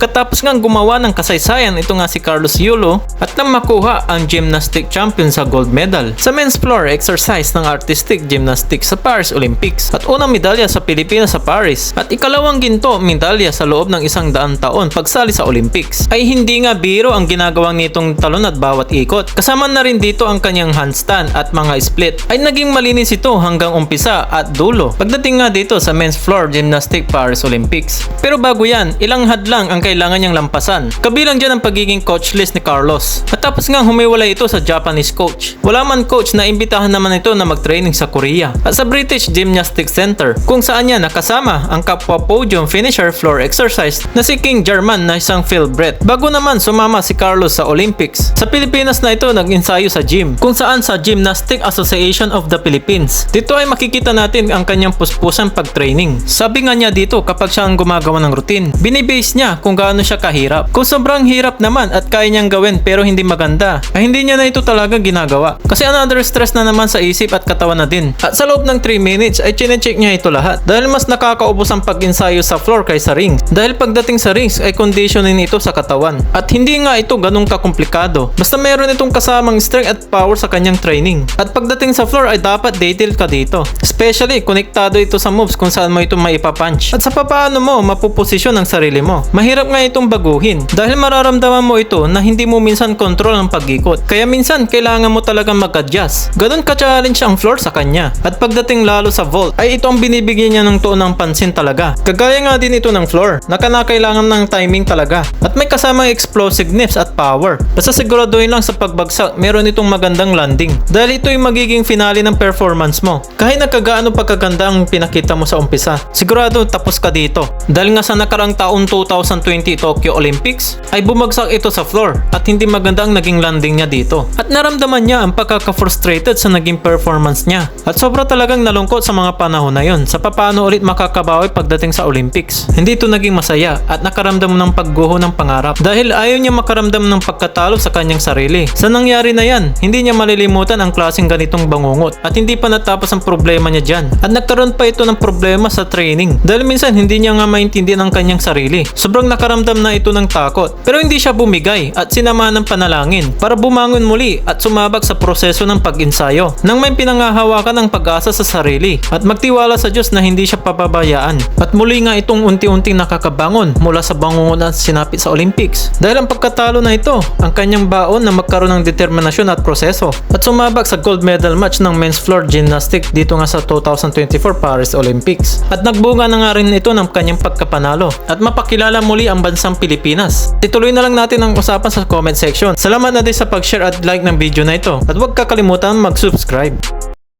Pagkatapos nga gumawa ng kasaysayan, ito nga si Carlos Yulo at nang makuha ang gymnastic champion sa gold medal sa men's floor exercise ng artistic gymnastics sa Paris Olympics at unang medalya sa Pilipinas sa Paris at ikalawang ginto medalya sa loob ng 100 taon pagsali sa Olympics. Ay hindi nga biro ang ginagawang nitong talon at bawat ikot. Kasama na rin dito ang kanyang handstand at mga split. Ay naging malinis ito hanggang umpisa at dulo pagdating nga dito sa men's floor gymnastic Paris Olympics. Pero bago yan, ilang hadlang ang kailangan niyang lampasan. Kabilang dyan ang pagiging coachless ni Carlos. At tapos nga humiwalay ito sa Japanese coach. Wala man coach na imbitahan naman ito na mag-training sa Korea at sa British Gymnastics Center kung saan niya nakasama ang kapwa podium finisher floor exercise na si King German na isang Phil Brett. Bago naman sumama si Carlos sa Olympics. Sa Pilipinas na ito nag-ensayo sa gym kung saan sa Gymnastic Association of the Philippines. Dito ay makikita natin ang kanyang puspusang pag-training. Sabi nga niya dito kapag siya ang gumagawa ng routine, binibase niya kung gaano siya kahirap. Kung sobrang hirap naman at kaya niyang gawin pero hindi maganda, ay hindi niya na ito talaga ginagawa. Kasi another stress na naman sa isip at katawan na din. At sa loob ng 3 minutes ay chine-check niya ito lahat. Dahil mas nakakaubos ang pag-ensayo sa floor kaysa rings. Dahil pagdating sa rings ay conditioning ito sa katawan. At hindi nga ito ganun kakomplikado. Basta meron itong kasamang strength at power sa kanyang training. At pagdating sa floor ay dapat detail ka dito. Especially konektado ito sa moves kung saan mo ito maipapunch. At sa papaano mo mapuposisyon ang sarili mo. Mahirap nga itong baguhin. Dahil mararamdaman mo ito na hindi mo minsan control ang pag-ikot. Kaya minsan kailangan mo talagang mag-adjust. Ganun ka-challenge ang floor sa kanya. At pagdating lalo sa vault ay ito ang binibigyan niya ng tuon ng pansin talaga. Kagaya nga din ito ng floor na kailangan ng timing talaga. At may kasamang explosiveness at power. Basta siguraduhin lang sa pagbagsak meron itong magandang landing. Dahil ito yung magiging finale ng performance mo. Kahit nagkagaano pagkaganda ang pinakita mo sa umpisa, sigurado tapos ka dito. Dahil nga sa nakarang taon 2020 Tokyo Olympics ay bumagsak ito sa floor at hindi maganda ang naging landing niya dito. At naramdaman niya ang pagkaka-frustrated sa naging performance niya. At sobra talagang nalungkot sa mga panahon na yon sa papaano ulit makakabawi pagdating sa Olympics. Hindi ito naging masaya at nakaramdam ng pagguho ng pangarap dahil ayaw niya makaramdam ng pagkatalo sa kanyang sarili. Sa nangyari na yan, hindi niya malilimutan ang klaseng ganitong bangungot at hindi pa natapos ang problema niya dyan. At nagkaroon pa ito ng problema sa training dahil minsan hindi niya nga maintindihan ang kanyang sarili. Sobrang nakaramdam na ito ng takot pero hindi siya bumigay at sinamahan ng panalangin para bumangon muli at sumabak sa proseso ng pag-ensayo nang may pinangahawakan ng pag-asa sa sarili at magtiwala sa Diyos na hindi siya pababayaan. At muli nga itong unti-unting nakakabangon mula sa bangungot at sinapit sa Olympics dahil ang pagkatalo na ito ang kanyang baon na magkaroon ng determinasyon at proseso at sumabak sa gold medal match ng men's floor gymnastics dito nga sa 2024 Paris Olympics. At nagbunga na nga rin ito ng kanyang pagkapanalo at mapakilala muli ang bansang Pilipinas. Ituloy na lang natin ang usapan sa comment section. Salamat na din sa pag-share at like ng video na ito at huwag kakalimutan mag-subscribe.